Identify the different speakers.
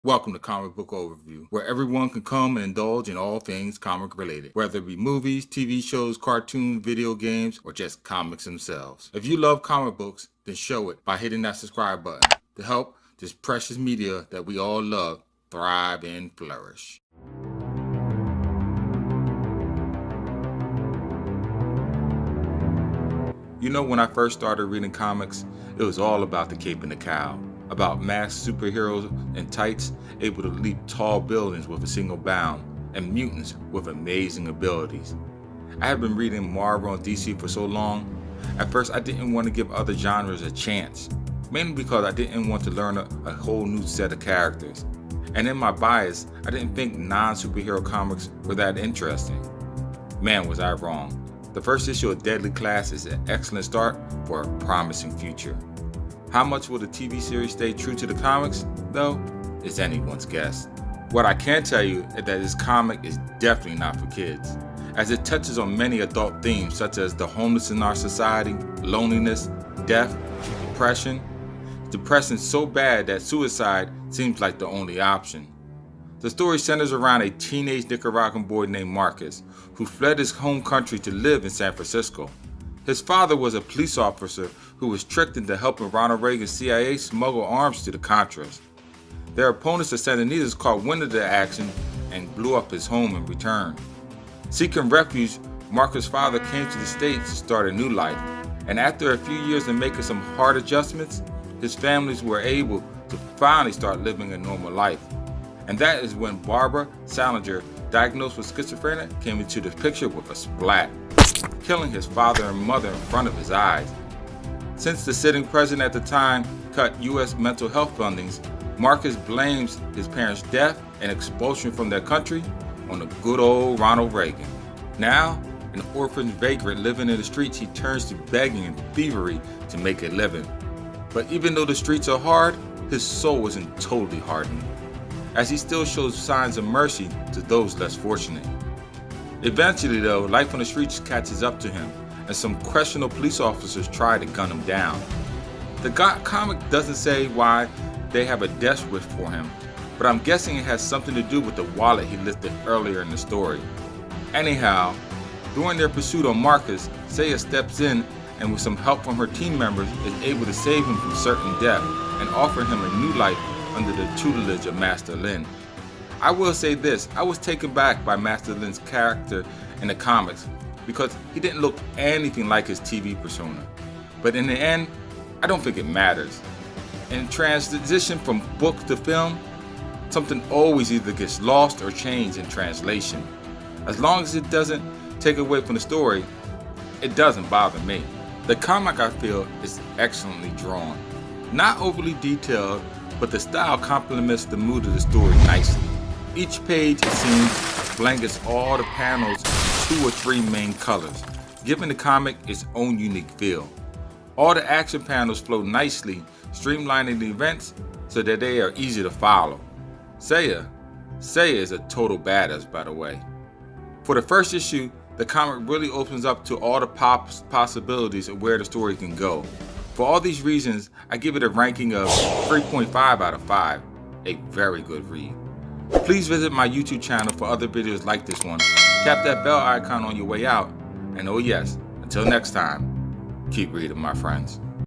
Speaker 1: Welcome to Comic Book Overview, where everyone can come and indulge in all things comic related, whether it be movies, TV shows, cartoons, video games, or just comics themselves. If you love comic books, then show it by hitting that subscribe button to help this precious media that we all love thrive and flourish. You know, when I first started reading comics, it was all about the cape and the cowl. About masked superheroes in tights able to leap tall buildings with a single bound, and mutants with amazing abilities. I have been reading Marvel and DC for so long. At first I didn't want to give other genres a chance, mainly because I didn't want to learn a whole new set of characters. And in my bias, I didn't think non-superhero comics were that interesting. Man, was I wrong. The first issue of Deadly Class is an excellent start for a promising future. How much will the TV series stay true to the comics, though, is anyone's guess. What I can tell you is that this comic is definitely not for kids, as it touches on many adult themes such as the homeless in our society, loneliness, death, depression. Depression so bad that suicide seems like the only option. The story centers around a teenage Nicaraguan boy named Marcus, who fled his home country to live in San Francisco. His father was a police officer who was tricked into helping Ronald Reagan's CIA smuggle arms to the Contras. Their opponents, the Sandinistas, caught wind of the action and blew up his home in return. Seeking refuge, Marcus' father came to the States to start a new life, and after a few years of making some hard adjustments, his families were able to finally start living a normal life. And that is when Barbara Salinger, diagnosed with schizophrenia, came into the picture with a splat, killing his father and mother in front of his eyes. Since the sitting president at the time cut U.S. mental health fundings, Marcus blames his parents' death and expulsion from their country on the good old Ronald Reagan. Now, an orphan vagrant living in the streets, he turns to begging and thievery to make a living. But even though the streets are hard, his soul isn't totally hardened, as he still shows signs of mercy to those less fortunate. Eventually though, life on the streets catches up to him, and some questionable police officers try to gun him down. The comic doesn't say why they have a death wish for him, but I'm guessing it has something to do with the wallet he lifted earlier in the story. Anyhow, during their pursuit on Marcus, Saya steps in and with some help from her team members is able to save him from certain death and offer him a new life under the tutelage of Master Lin. I will say this, I was taken back by Master Lin's character in the comics because he didn't look anything like his TV persona. But in the end, I don't think it matters. In transition from book to film, something always either gets lost or changed in translation. As long as it doesn't take away from the story, it doesn't bother me. The comic, I feel, is excellently drawn. Not overly detailed, but the style complements the mood of the story nicely. Each page, it seems, blankets all the panels in 2 or 3 main colors, giving the comic its own unique feel. All the action panels flow nicely, streamlining the events so that they are easy to follow. Saya is a total badass, by the way. For the first issue, the comic really opens up to all the possibilities of where the story can go. For all these reasons, I give it a ranking of 3.5 out of 5, a very good read. Please visit my YouTube channel for other videos like this one. Tap that bell icon on your way out. And oh yes, until next time, keep reading, my friends.